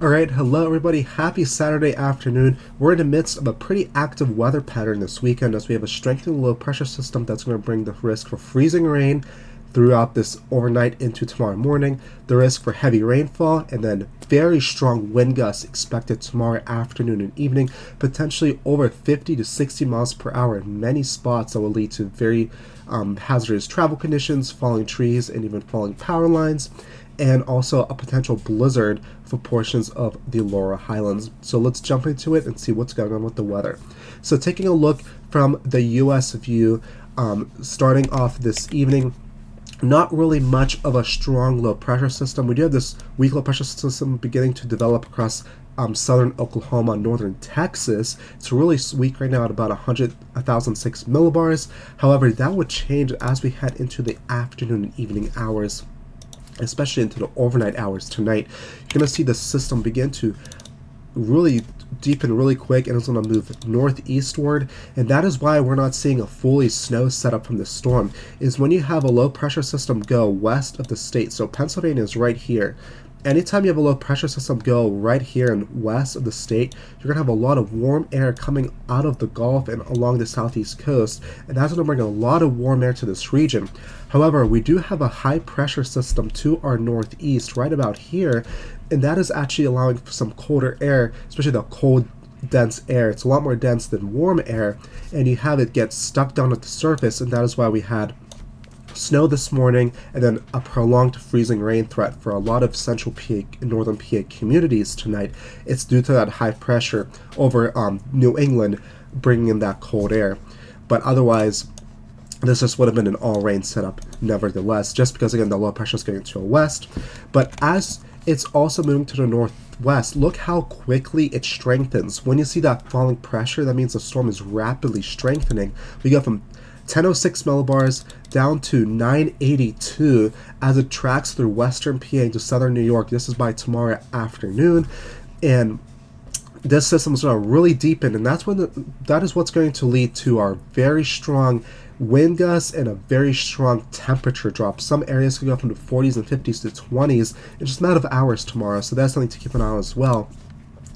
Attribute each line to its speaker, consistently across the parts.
Speaker 1: Alright, hello everybody, happy Saturday afternoon. We're in the midst of a pretty active weather pattern this weekend as we have a strengthening low pressure system that's going to bring the risk for freezing rain throughout this overnight into tomorrow morning, the risk for heavy rainfall, and then very strong wind gusts expected tomorrow afternoon and evening, potentially over 50 to 60 miles per hour in many spots that will lead to very hazardous travel conditions, falling trees, and even falling power lines, and also a potential blizzard for portions of the Laurel Highlands. So let's jump into it and see what's going on with the weather. So taking a look from the US view, starting off this evening, not really much of a strong low pressure system. We do have this weak low pressure system beginning to develop across southern Oklahoma, northern Texas. It's really weak right now at about 1,006 millibars. However, that would change as we head into the afternoon and evening hours, especially into the overnight hours tonight. You're going to see the system begin to really deepen really quick, and it's going to move northeastward, and that is why we're not seeing a fully snow setup from the storm. Is when you have a low pressure system go west of the state. So Pennsylvania is right here. Anytime you have a low pressure system go right here and west of the state, you're going to have a lot of warm air coming out of the Gulf and along the southeast coast, and that's going to bring a lot of warm air to this region. However, we do have a high pressure system to our northeast right about here, and that is actually allowing for some colder air, especially the cold dense air. It's a lot more dense than warm air, and you have it get stuck down at the surface, and that is why we had snow this morning and then a prolonged freezing rain threat for a lot of central PA and northern PA communities tonight. It's due to that high pressure over New England bringing in that cold air. But otherwise, this just would have been an all rain setup nevertheless, just because again the low pressure is going to the west. But as it's also moving to the northwest, look how quickly it strengthens. When you see that falling pressure, that means the storm is rapidly strengthening. We go from 1006 millibars down to 982 as it tracks through western PA into southern New York. This is by tomorrow afternoon, and this system is going to really deepen, and that is what's going to lead to our very strong wind gusts and a very strong temperature drop. Some areas could go from the 40s and 50s to 20s in just a matter of hours tomorrow, so that's something to keep an eye on as well.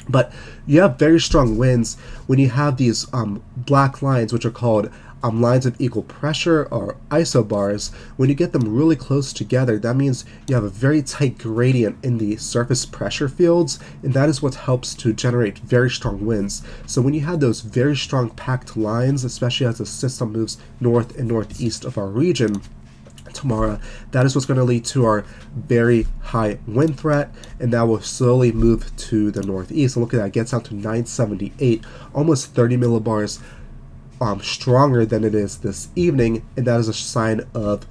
Speaker 1: But you have very strong winds when you have these black lines, which are called lines of equal pressure or isobars. When you get them really close together, that means you have a very tight gradient in the surface pressure fields, and that is what helps to generate very strong winds. So when you have those very strong packed lines, especially as the system moves north and northeast of our region tomorrow, that is what's going to lead to our very high wind threat, and that will slowly move to the northeast. And look at that, it gets out to 978, almost 30 millibars stronger than it is this evening, and that is a sign of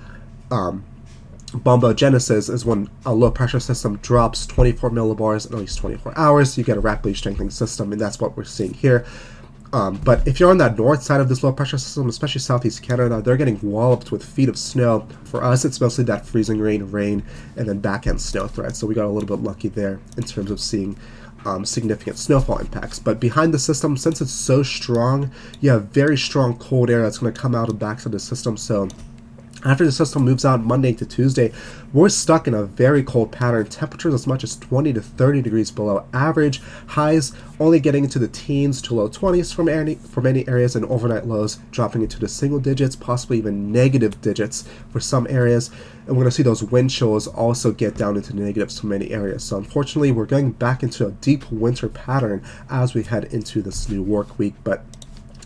Speaker 1: bombogenesis, is when a low pressure system drops 24 millibars in at least 24 hours, you get a rapidly strengthening system, and that's what we're seeing here. But if you're on that north side of this low pressure system, especially southeast Canada, they're getting walloped with feet of snow. For us, it's mostly that freezing rain, and then back-end snow threat. So we got a little bit lucky there in terms of seeing significant snowfall impacts. But behind the system, since it's so strong, you have very strong cold air that's going to come out of the backs of the system. So after the system moves out Monday to Tuesday, we're stuck in a very cold pattern. Temperatures as much as 20 to 30 degrees below average. Highs only getting into the teens to low 20s for many areas, and overnight lows dropping into the single digits, possibly even negative digits for some areas. And we're going to see those wind chills also get down into the negatives for many areas. So unfortunately, we're going back into a deep winter pattern as we head into this new work week. But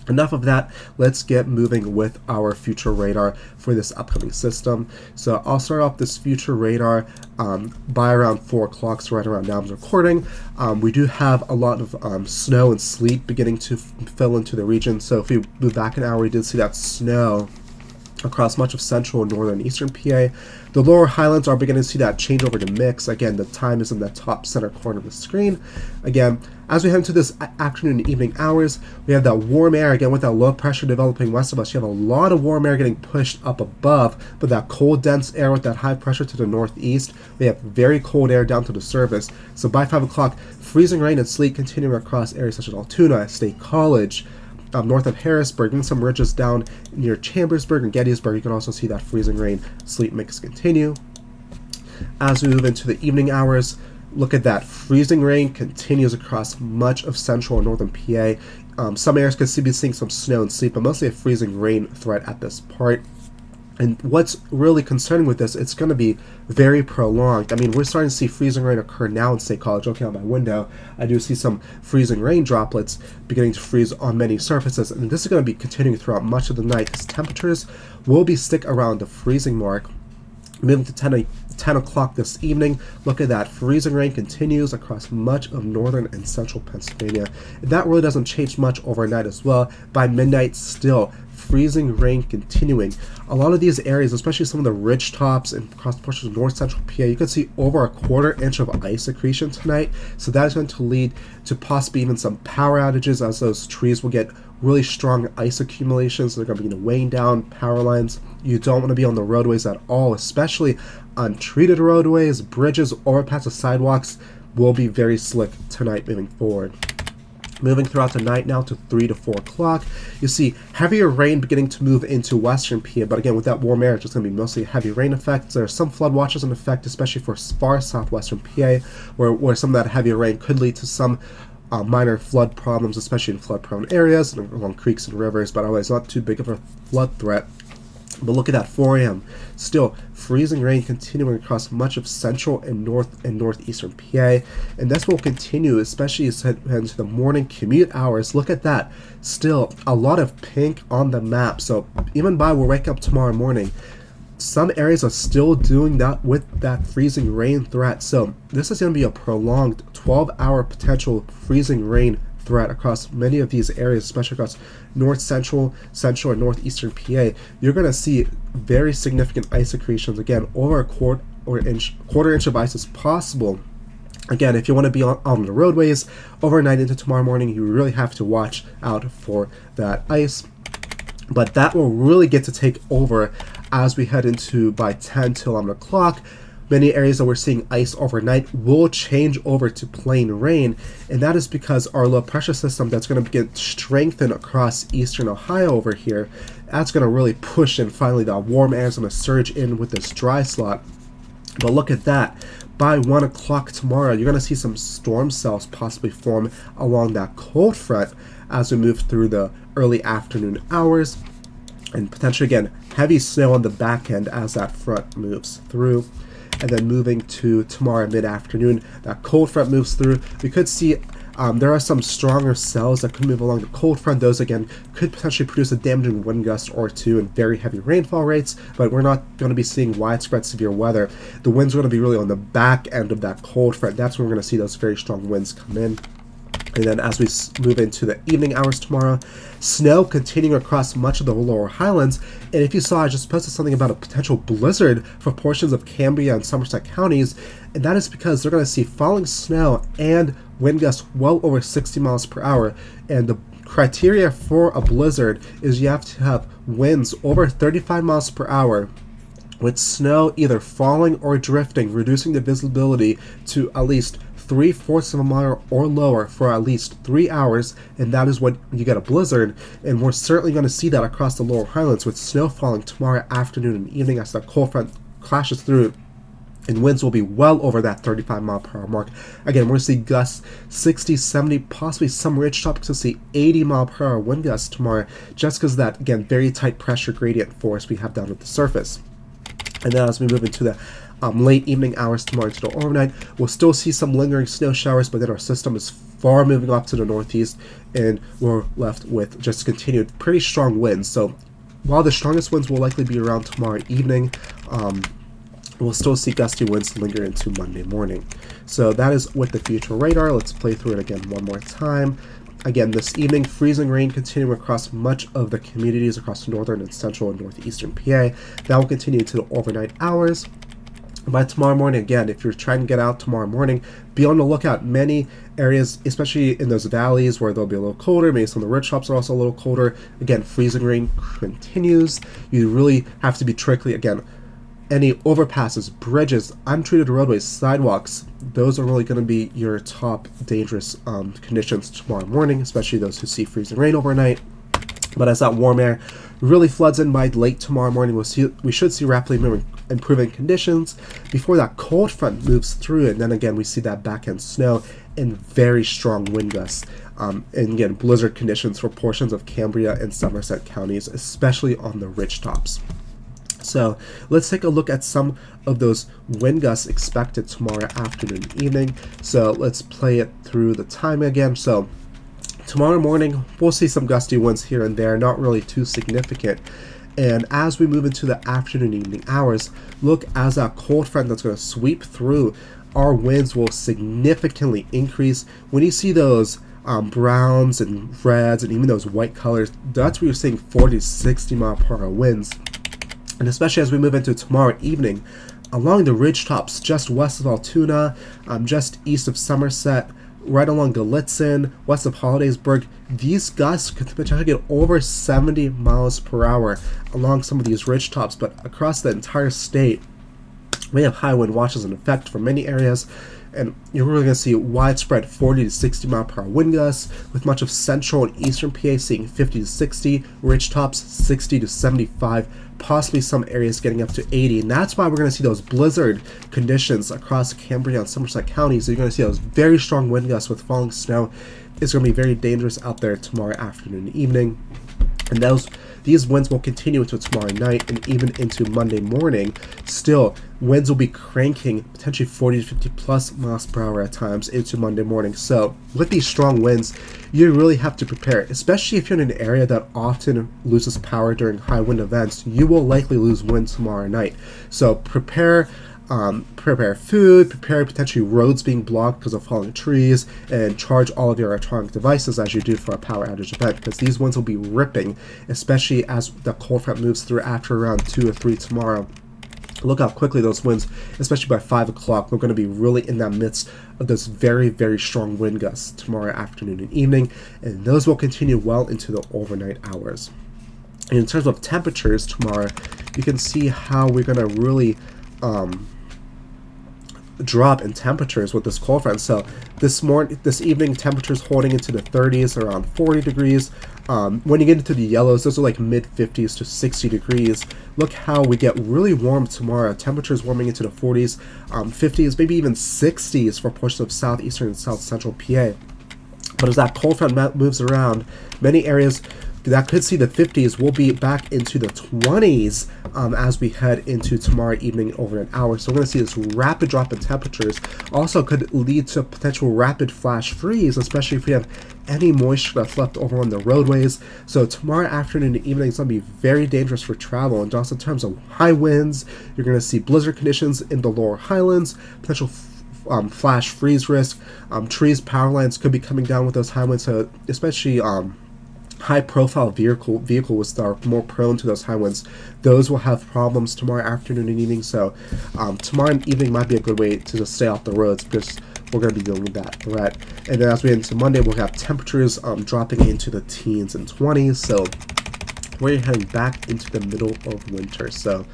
Speaker 1: enough of that, let's get moving with our future radar for this upcoming system. So I'll start off this future radar by around 4 o'clock, so right around now I'm recording. We do have a lot of snow and sleet beginning to fill into the region. So if we move back an hour, we did see that snow across much of central and northern eastern PA. The Laurel Highlands are beginning to see that change over to mix. Again, the time is in the top center corner of the screen. Again, as we head into this afternoon and evening hours, we have that warm air, again with that low pressure developing west of us. You have a lot of warm air getting pushed up above, but that cold dense air with that high pressure to the northeast, we have very cold air down to the surface. So by 5 o'clock, freezing rain and sleet continuing across areas such as Altoona, State College, north of Harrisburg, and some ridges down near Chambersburg and Gettysburg. You can also see that freezing rain sleet mix continue. As we move into the evening hours, Look at that. Freezing rain continues across much of central and northern PA. Some areas could be seeing some snow and sleet, but mostly a freezing rain threat at this part. And what's really concerning with this, it's going to be very prolonged. I mean, we're starting to see freezing rain occur now in State College. Looking out my window, I do see some freezing rain droplets beginning to freeze on many surfaces. And this is going to be continuing throughout much of the night because temperatures will be stick around the freezing mark. Moving to 10 o'clock this evening, look at that. Freezing rain continues across much of northern and central Pennsylvania. And that really doesn't change much overnight as well. By midnight, still freezing rain continuing. A lot of these areas, especially some of the ridge tops and across portions of north central PA, you can see over a quarter-inch of ice accretion tonight. So that is going to lead to possibly even some power outages as those trees will get really strong ice accumulations. They're going to be weighing down power lines. You don't want to be on the roadways at all, especially untreated roadways, bridges, overpasses, sidewalks will be very slick tonight moving forward. Moving throughout the night now to 3 to 4 o'clock, you see heavier rain beginning to move into western PA, but again, with that warm air, it's just going to be mostly heavy rain effects. There are some flood watches in effect, especially for far southwestern PA, where some of that heavier rain could lead to some minor flood problems, especially in flood-prone areas and along creeks and rivers, but otherwise not too big of a flood threat. But look at that, 4 a.m. Still, freezing rain continuing across much of central and northeastern PA, and this will continue, especially as head into the morning commute hours. Look at that. Still, a lot of pink on the map. So even by we wake up tomorrow morning, some areas are still doing that with that freezing rain threat. So this is going to be a prolonged 12-hour potential freezing rain threat across many of these areas, especially across north central, and northeastern PA. You're going to see very significant ice accretions, again, over a quarter inch of ice is possible. Again, if you want to be on the roadways overnight into tomorrow morning, you really have to watch out for that ice. But that will really get to take over as we head into by 10 to 11 o'clock. Many areas that we're seeing ice overnight will change over to plain rain, and that is because our low pressure system that's going to begin strengthen across eastern Ohio over here, that's going to really push, and finally the warm air is going to surge in with this dry slot. But look at that. By 1 o'clock tomorrow, you're going to see some storm cells possibly form along that cold front as we move through the early afternoon hours, and potentially, again, heavy snow on the back end as that front moves through. And then moving to tomorrow mid-afternoon, that cold front moves through. We could see there are some stronger cells that could move along the cold front. Those, again, could potentially produce a damaging wind gust or two and very heavy rainfall rates, but we're not going to be seeing widespread severe weather. The winds are going to be really on the back end of that cold front. That's when we're going to see those very strong winds come in. And then as we move into the evening hours tomorrow, snow continuing across much of the Laurel Highlands. And if you saw, I just posted something about a potential blizzard for portions of Cambria and Somerset counties. And that is because they're going to see falling snow and wind gusts well over 60 miles per hour. And the criteria for a blizzard is you have to have winds over 35 miles per hour, with snow either falling or drifting, reducing the visibility to at least 3/4 of a mile or lower for at least 3 hours, and that is when you get a blizzard. And we're certainly going to see that across the Laurel Highlands with snow falling tomorrow afternoon and evening as that cold front clashes through, and winds will be well over that 35 mile per hour mark. Again, we're going to see gusts 60, 70, possibly some ridge tops to see 80 mile per hour wind gusts tomorrow, just because of that, again, very tight pressure gradient force we have down at the surface. And then as we move into the late evening hours tomorrow into the overnight, we'll still see some lingering snow showers, but then our system is far moving off to the northeast, and we're left with just continued pretty strong winds. So while the strongest winds will likely be around tomorrow evening, we'll still see gusty winds linger into Monday morning. So that is with the future radar. Let's play through it again one more time. Again, this evening, freezing rain continuing across much of the communities across northern and central and northeastern PA. That will continue into the overnight hours. By tomorrow morning, again, if you're trying to get out tomorrow morning, be on the lookout. Many areas, especially in those valleys where they'll be a little colder, maybe some of the ridge tops are also a little colder. Again, freezing rain continues. You really have to be tricky. Again, any overpasses, bridges, untreated roadways, sidewalks, those are really going to be your top dangerous conditions tomorrow morning, especially those who see freezing rain overnight. But as that warm air really floods in by late tomorrow morning, we should see rapidly improving conditions before that cold front moves through. And then again, we see that back end snow and very strong wind gusts. And again, blizzard conditions for portions of Cambria and Somerset counties, especially on the ridge tops. So let's take a look at some of those wind gusts expected tomorrow afternoon and evening. So let's play it through the time again. So tomorrow morning, we'll see some gusty winds here and there, not really too significant. And as we move into the afternoon and evening hours, look, as that cold front that's going to sweep through, our winds will significantly increase. When you see those browns and reds and even those white colors, that's where you're seeing 40 to 60 mile per hour winds. And especially as we move into tomorrow evening, along the ridge tops just west of Altoona, just east of Somerset, right along Gallitzin, west of Hollidaysburg, these gusts could potentially get over 70 miles per hour along some of these ridge tops. But across the entire state, we have high wind watches in effect for many areas, and you're really going to see widespread 40 to 60 mile per hour wind gusts, with much of central and eastern PA seeing 50 to 60, ridge tops 60 to 75, possibly some areas getting up to 80. And that's why we're going to see those blizzard conditions across Cambria and Somerset counties. So you're going to see those very strong wind gusts with falling snow. It's going to be very dangerous out there tomorrow afternoon and evening. And these winds will continue until tomorrow night and even into Monday morning. Still, winds will be cranking potentially 40 to 50 plus miles per hour at times into Monday morning. So with these strong winds, you really have to prepare, especially if you're in an area that often loses power during high wind events. You will likely lose wind tomorrow night. So prepare food, prepare potentially roads being blocked because of falling trees, and charge all of your electronic devices as you do for a power outage event, because these winds will be ripping, especially as the cold front moves through after around 2 or 3 tomorrow. Look how quickly those winds, especially by 5 o'clock, we're going to be really in that midst of those very, very strong wind gusts tomorrow afternoon and evening, and those will continue well into the overnight hours. And in terms of temperatures tomorrow, you can see how we're going to really drop in temperatures with this cold front. So this evening, temperatures holding into the 30s, around 40 degrees. When you get into the yellows, those are like mid 50s to 60 degrees. Look how we get really warm tomorrow. Temperatures warming into the 40s, 50s, maybe even 60s for portions of southeastern and south central PA. But as that cold front moves around, many areas that could see the 50s will be back into the 20s as we head into tomorrow evening over an hour. So we're going to see this rapid drop in temperatures. Also could lead to potential rapid flash freeze, especially if we have any moisture that's left over on the roadways. So tomorrow afternoon and evening is going to be very dangerous for travel. And also in terms of high winds, you're going to see blizzard conditions in the Laurel Highlands, potential flash freeze risk. Trees, power lines could be coming down with those high winds, so especially high-profile vehicles that are more prone to those high winds, those will have problems tomorrow afternoon and evening. So tomorrow evening might be a good way to just stay off the roads, because we're going to be dealing with that threat. And then as we get into Monday, we'll have temperatures dropping into the teens and 20s. So we're heading back into the middle of winter. So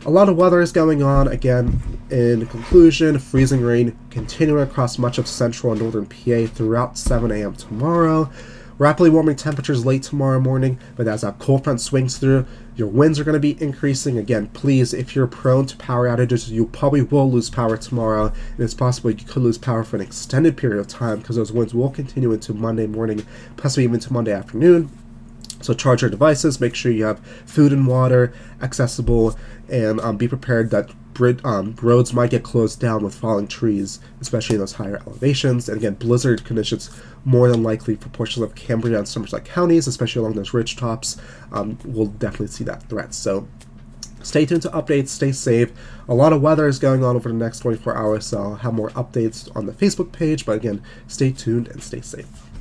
Speaker 1: a lot of weather is going on. Again, in conclusion, freezing rain continuing across much of central and northern PA throughout 7 a.m. tomorrow. Rapidly warming temperatures late tomorrow morning, but as that cold front swings through, your winds are going to be increasing. Again, please, if you're prone to power outages, you probably will lose power tomorrow, and it's possible you could lose power for an extended period of time, because those winds will continue into Monday morning, possibly even into Monday afternoon. So charge your devices, make sure you have food and water accessible, and be prepared that roads might get closed down with falling trees, especially in those higher elevations. And again, blizzard conditions more than likely for portions of Cambria and Somerset counties, especially along those ridge tops. We'll definitely see that threat. So stay tuned to updates, stay safe. A lot of weather is going on over the next 24 hours, so I'll have more updates on the Facebook page. But again, stay tuned and stay safe.